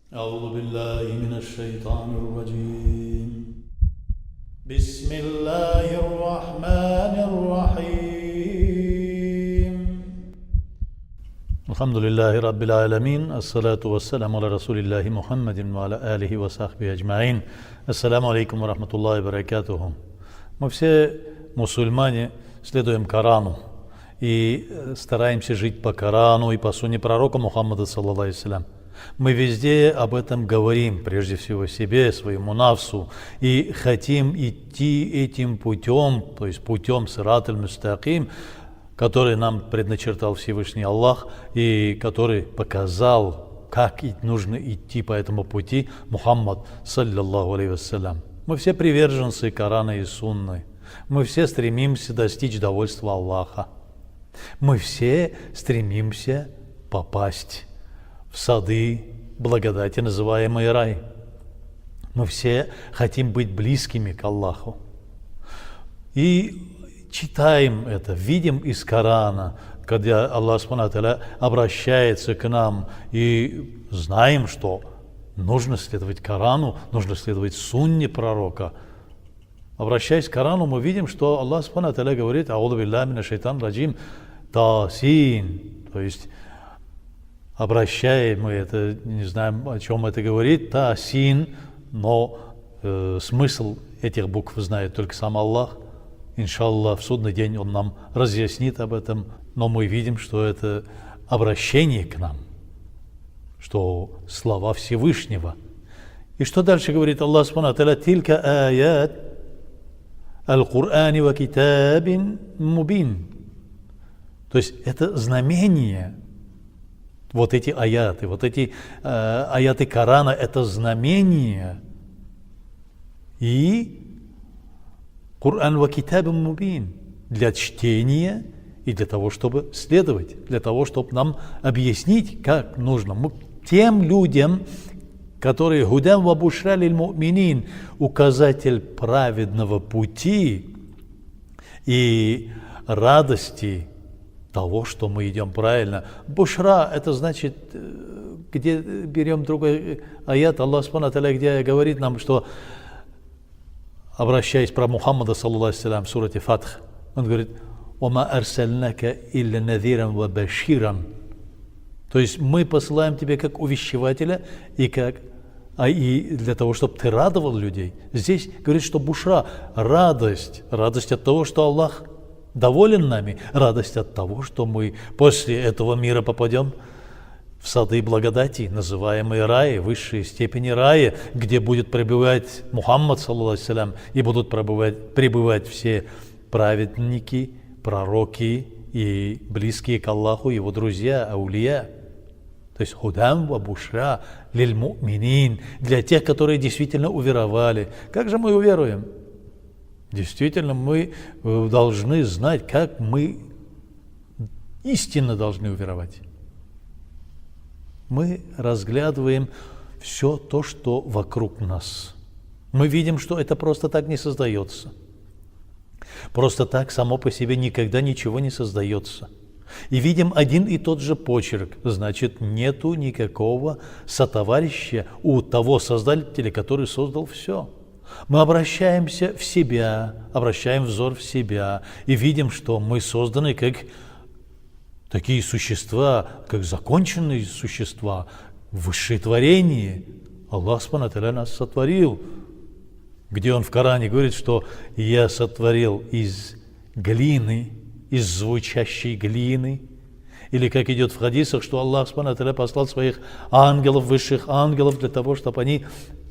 أعوذ بالله من الشيطان الرجيم بسم الله الرحمن الرحيم الحمد لله رب العالمين الصلاة والسلام على رسول الله محمد وعلى آله وصحبه أجمعين. Ассаламу алейкум ва рахматуллахи ва баракатуху. Мы все мусульмане следуем Корану и стараемся жить по Корану и по сунне пророка Мухаммада саллаллаху алейхи ва саллям. Мы везде об этом говорим, прежде всего себе, своему нафсу, и хотим идти этим путем, то есть путем сират аль-мустаким, который нам предначертал Всевышний Аллах и который показал, как нужно идти по этому пути Мухаммад саллаллаху алейхи вассалям. Мы все приверженцы Корана и Сунны. Мы все стремимся достичь довольства Аллаха. Мы все стремимся попасть в сады благодати, называемый рай. Мы все хотим быть близкими к Аллаху. И читаем это, видим из Корана, когда Аллах Субхану ва Тааля обращается к нам, и знаем, что нужно следовать Корану, нужно следовать сунне пророка. Обращаясь к Корану, мы видим, что Аллах Субхану ва Тааля говорит: «Аузу биллахи минаш шайтанир раджим, тасин», то есть обращаем мы это, не знаем, о чем это говорит, тасин, но смысл этих букв знает только сам Аллах. Иншаллах, в судный день Он нам разъяснит об этом, но мы видим, что это обращение к нам, что слова Всевышнего. И что дальше говорит Аллах Субхану ва Тааля: «Тилька аят аль-Кур'ани ва китабин мубин». То есть это знамение. Вот эти аяты аяты Корана – это знамение. И Кур'ан ва китабин мубин для чтения и для того, чтобы следовать, для того, чтобы нам объяснить, как нужно. Тем людям, которые гудан ва бушра лиль му'минин, указатель праведного пути и радости того, что мы идем правильно. Бушра – это значит, где берем другой аят, Аллах Субхану ва Тааля, где говорит нам, что, обращаясь про Мухаммада саллаллаху алейхи ва саллям в сурате Фатх, он говорит: «Вама арсальнака илля надиран ва баширан». То есть мы посылаем тебя как увещевателя и для того, чтобы ты радовал людей. Здесь говорит, что бушра – радость от того, что Аллах доволен нами, радость от того, что мы после этого мира попадем в сады благодати, называемые раи, высшие степени рая, где будет пребывать Мухаммад, саллаллаху алейхи ва саллям, и будут пребывать все праведники, пророки и близкие к Аллаху, его друзья, аулия. То есть худан ва бушра лиль му'минин, для тех, которые действительно уверовали. Как же мы уверуем? Действительно, мы должны знать, как мы истинно должны уверовать. Мы разглядываем все то, что вокруг нас. Мы видим, что это просто так не создается. Просто так само по себе никогда ничего не создается. И видим один и тот же почерк, значит, нету никакого сотоварища у того Создателя, который создал все. Мы обращаемся в себя, обращаем взор в себя и видим, что мы созданы как такие существа, как законченные существа, высшее творение. Аллах Субхану ва Тааля нас сотворил, где Он в Коране говорит, что «Я сотворил из глины, из звучащей глины». Или как идет в хадисах, что Аллах Субхану ва Тааля послал своих ангелов, высших ангелов, для того, чтобы они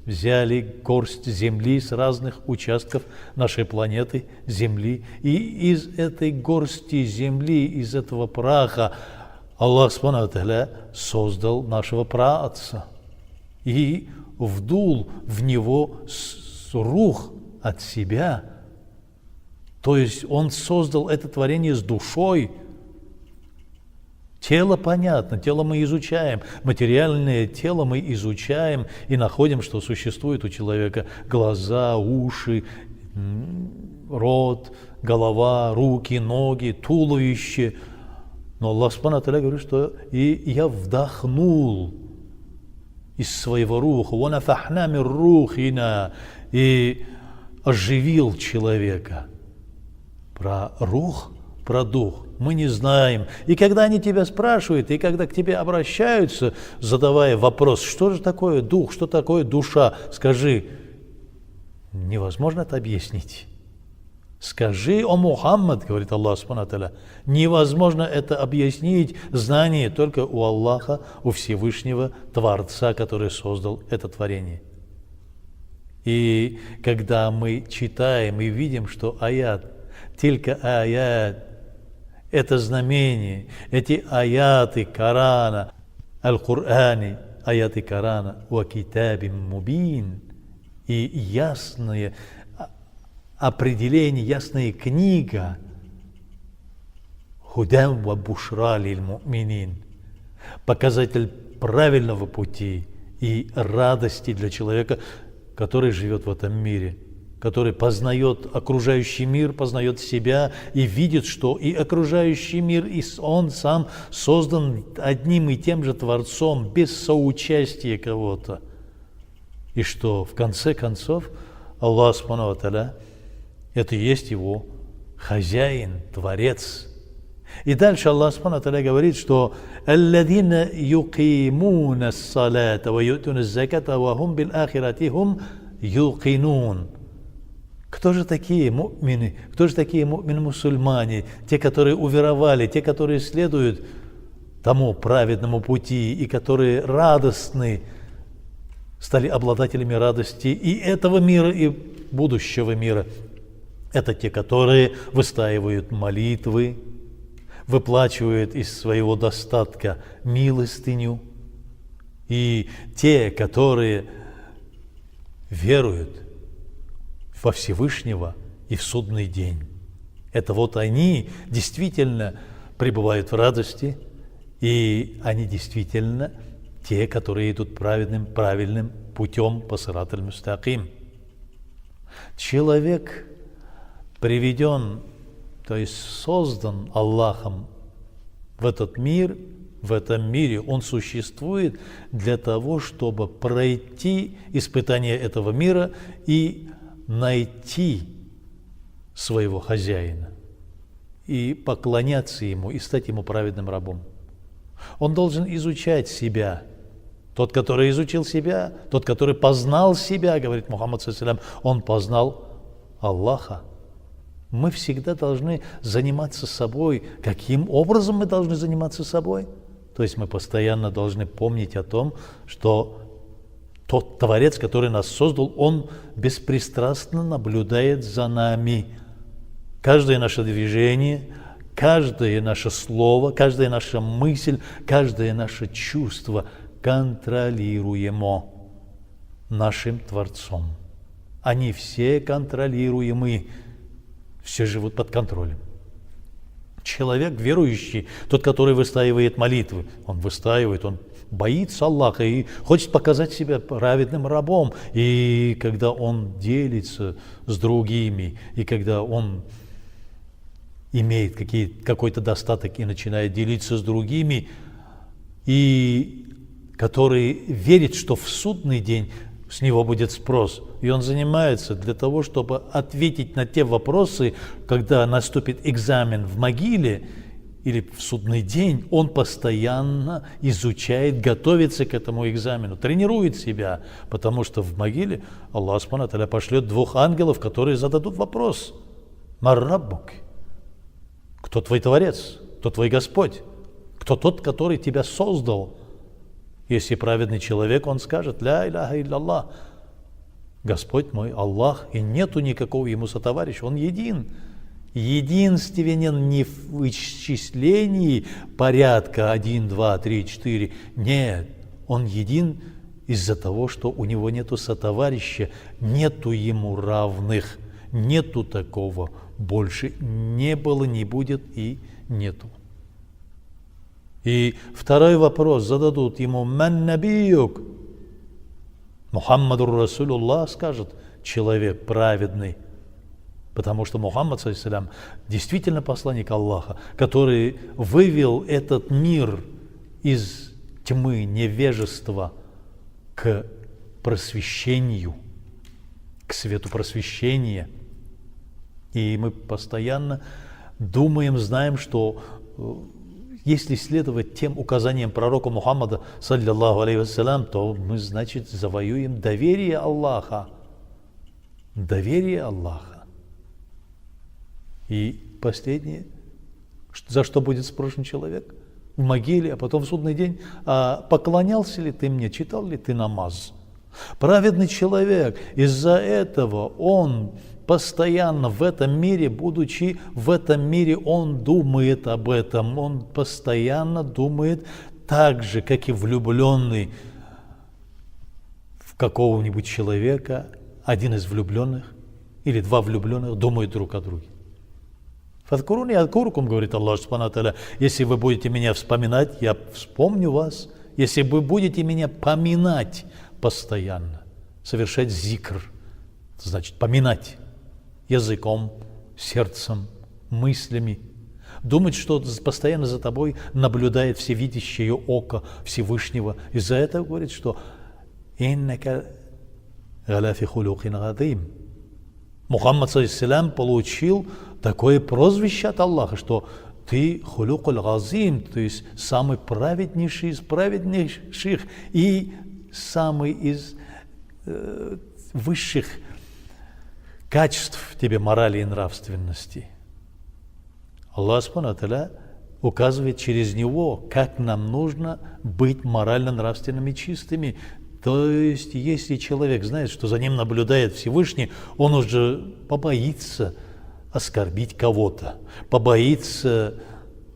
взяли горсть земли с разных участков нашей планеты Земли. И из этой горсти земли, из этого праха Аллах Субхану ва Тааля создал нашего праотца и вдул в него рух от себя. То есть Он создал это творение с душой. Тело понятно, тело мы изучаем, материальное тело мы изучаем и находим, что существует у человека глаза, уши, рот, голова, руки, ноги, туловище. Но Аллах Субхану ва Тааля говорит, что и я вдохнул из своего руха, «Ванафахна мир рухина», и оживил человека. Про рух, про дух мы не знаем. И когда они тебя спрашивают, и когда к тебе обращаются, задавая вопрос, что же такое дух, что такое душа, скажи, невозможно это объяснить. Скажи, о Мухаммад, говорит Аллах Субхану ва Тааля, невозможно это объяснить, знание только у Аллаха, у Всевышнего Творца, который создал это творение. И когда мы читаем и видим, что аят, только аят, это знамение, эти аяты Корана, Аль-Кур'ани, аяты Корана, «Ва китабим мубин», и ясное определение, ясная книга, «Худам ва бушра лиль му'минин», показатель правильного пути и радости для человека, который живет в этом мире, который познает окружающий мир, познает себя и видит, что и окружающий мир, и он сам создан одним и тем же Творцом, без соучастия кого-то. И что в конце концов Аллах Субхану ва Тааля это и есть его хозяин, Творец. И дальше Аллах Субхану ва Тааля говорит, что «Алладина юкимуна ас-салата ва ютуна аз-заката ва хум бил ахирати хум юкинун». Кто же такие му'мины? Кто же такие му'мины-мусульмане? Те, которые уверовали, те, которые следуют тому праведному пути и которые радостны, стали обладателями радости и этого мира, и будущего мира. Это те, которые выстаивают молитвы, выплачивают из своего достатка милостыню, и те, которые веруют во Всевышнего и в судный день. Это вот они действительно пребывают в радости, и они действительно те, которые идут правильным путем по сират аль-мустаким. Человек приведен, то есть создан Аллахом в этот мир, в этом мире, он существует для того, чтобы пройти испытание этого мира и найти своего хозяина и поклоняться ему, и стать ему праведным рабом. Он должен изучать себя. Тот, который изучил себя, тот, который познал себя, говорит Мухаммад ﷺ, он познал Аллаха. Мы всегда должны заниматься собой. Каким образом мы должны заниматься собой? То есть мы постоянно должны помнить о том, что тот Творец, который нас создал, он беспристрастно наблюдает за нами. Каждое наше движение, каждое наше слово, каждая наша мысль, каждое наше чувство контролируемо нашим Творцом. Они все контролируемы, все живут под контролем. Человек верующий, тот, который выстаивает молитвы, он боится Аллаха и хочет показать себя праведным рабом. И когда он делится с другими, и когда он имеет какой-то достаток и начинает делиться с другими, и который верит, что в судный день с него будет спрос, и он занимается для того, чтобы ответить на те вопросы, когда наступит экзамен в могиле или в судный день, он постоянно изучает, готовится к этому экзамену, тренирует себя, потому что в могиле Аллах Субхану ва Тааля пошлет 2 ангелов, которые зададут вопрос: «Мар раббук?» Кто твой Творец? Кто твой Господь? Кто тот, который тебя создал? Если праведный человек, он скажет: «Ля иляха илляллах», Господь мой Аллах, и нету никакого ему сотоварища, он един. Единственен не в исчислении порядка 1, 2, 3, 4. Нет, он един из-за того, что у него нету сотоварища, нету ему равных, нету такого, больше не было, не будет и нету. И второй вопрос зададут ему: «Ман набиюк?» Мухаммадур Расулуллах скажет, человек праведный, потому что Мухаммад ﷺ действительно посланник Аллаха, который вывел этот мир из тьмы, невежества, к просвещению, к свету просвещения. И мы постоянно думаем, знаем, что если следовать тем указаниям пророка Мухаммада, саллиллаху алейхи вассалям, то мы, значит, завоюем доверие Аллаха. Доверие Аллаха. И последнее, за что будет спрошен человек в могиле, а потом в судный день: а поклонялся ли ты мне, читал ли ты намаз? Праведный человек, из-за этого он постоянно в этом мире, будучи в этом мире, он думает об этом, он постоянно думает так же, как и влюбленный в какого-нибудь человека, один из влюбленных или два влюбленных думают друг о друге. «Фадкуруни адкуркум», говорит Аллах субхану ва тааля, если вы будете меня вспоминать, я вспомню вас. Если вы будете меня поминать постоянно, совершать зикр, значит поминать языком, сердцем, мыслями, думать, что постоянно за тобой наблюдает всевидящее око Всевышнего. Из-за этого говорит, что «иннака галя фи хулукин гадим». Мухаммад саллиллаху получил такое прозвище от Аллаха, что ты хулукуль газим, то есть самый праведнейший из праведнейших и самый из высших качеств в тебе морали и нравственности. Аллах субхану ва тааля указывает через него, как нам нужно быть морально-нравственными чистыми. То есть, если человек знает, что за ним наблюдает Всевышний, он уже побоится оскорбить кого-то, побоится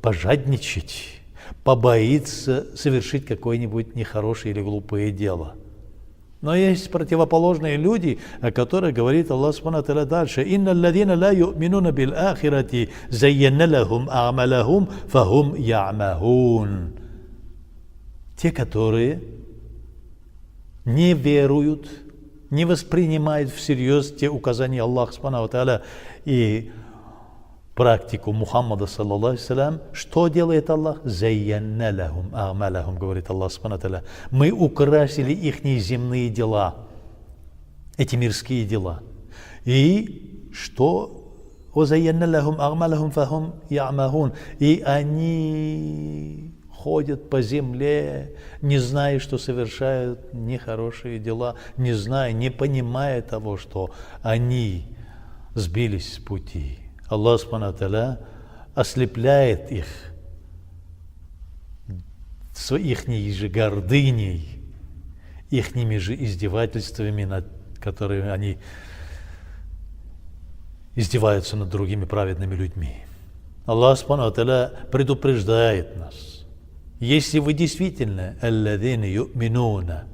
пожадничать, побоится совершить какое-нибудь нехорошее или глупое дело. Но есть противоположные люди, о которых говорит Аллах субхану ва тааля дальше: «Инна алладина ла ю'минуна бил ахирати зайянна лахум а'малахум фахум я'махун». Те, которые не веруют, не воспринимают всерьез те указания Аллаха субхану ва тааля и практику Мухаммада саллаллаху алейхи вассалям, что делает Аллах? «Зайянна лахум а'малахум», говорит Аллах субхану ва тааля. Мы украсили ихние земные дела, эти мирские дела. И что? «Зайянна лахум а'малахум фахум я'махун». И они ходят по земле, не зная, что совершают нехорошие дела, не зная, не понимая того, что они сбились с пути. Аллах субхану ва тааля ослепляет их ихней же гордыней, ихними же издевательствами, над которыми они издеваются над другими праведными людьми. Аллах субхану ва тааля предупреждает нас: если вы действительно алладина ю'минуна,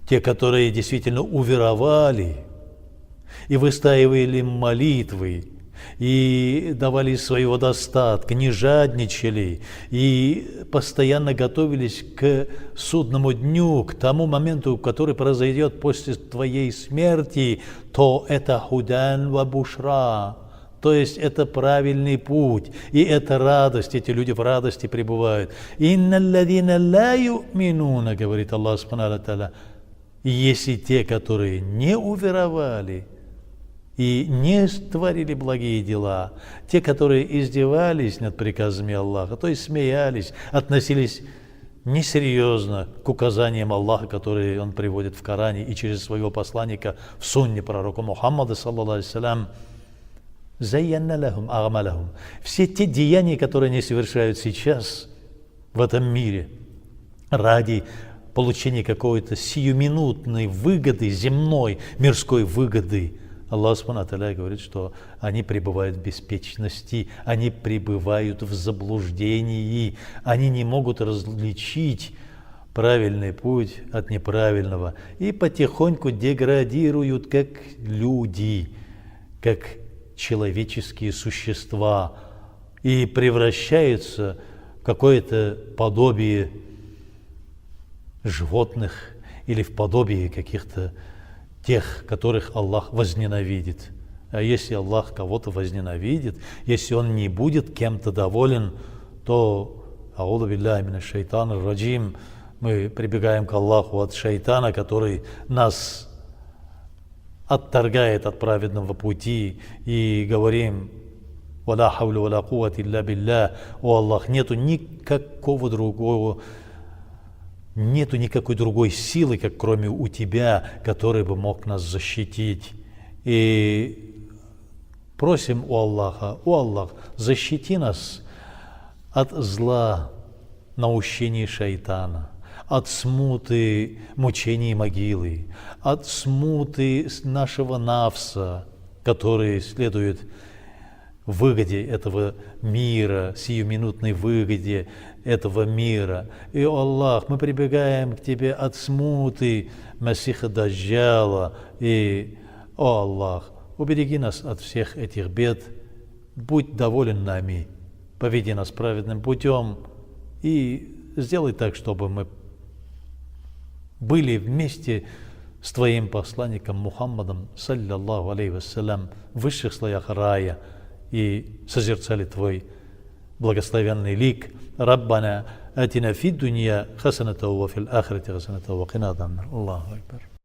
те, которые действительно уверовали и выстаивали молитвы, и давали из своего достатка, не жадничали, и постоянно готовились к судному дню, к тому моменту, который произойдет после твоей смерти, то это худан ва бушра, то есть это правильный путь, и это радость, эти люди в радости пребывают. «Инна алладина ла ю'минуна», говорит Аллах субхану ва тааля, если те, которые не уверовали и не творили благие дела, те, которые издевались над приказами Аллаха, то есть смеялись, относились несерьезно к указаниям Аллаха, которые Он приводит в Коране и через своего посланника в сунне пророка Мухаммада, саллаллаху алейхи вассалям, «Зайянна лахум а'малахум». Все те деяния, которые они совершают сейчас в этом мире ради получения какой-то сиюминутной выгоды, земной, мирской выгоды, Аллах субхану ва тааля говорит, что они пребывают в беспечности, они пребывают в заблуждении, они не могут различить правильный путь от неправильного и потихоньку деградируют как люди, как человеческие существа и превращаются в какое-то подобие животных или в подобие каких-то тех, которых Аллах возненавидит. А если Аллах кого-то возненавидит, если Он не будет кем-то доволен, то аузу билляхи минаш шайтанир раджим, мы прибегаем к Аллаху от шайтана, который нас отторгает от праведного пути, и говорим: «Валя хавля валя куввата илля билля». О Аллах, нету никакой другой силы, как кроме у Тебя, который бы мог нас защитить. И просим у Аллаха: о Аллах, защити нас от зла, наущений шайтана, от смуты мучений могилы, от смуты нашего нафса, который следует выгоде этого мира, сиюминутной выгоде этого мира. И, о Аллах, мы прибегаем к Тебе от смуты Масиха Даджджала. И, о Аллах, убереги нас от всех этих бед, будь доволен нами, поведи нас праведным путем и сделай так, чтобы мы были вместе с Твоим посланником Мухаммадом, саллиллаху алейхи вассалям, в высших слоях рая и созерцали Твой благословенный лик. Раббана атина фид дунья хасаната ва фил ахирати хасаната ва кина адаб нар. Аллаху акбар.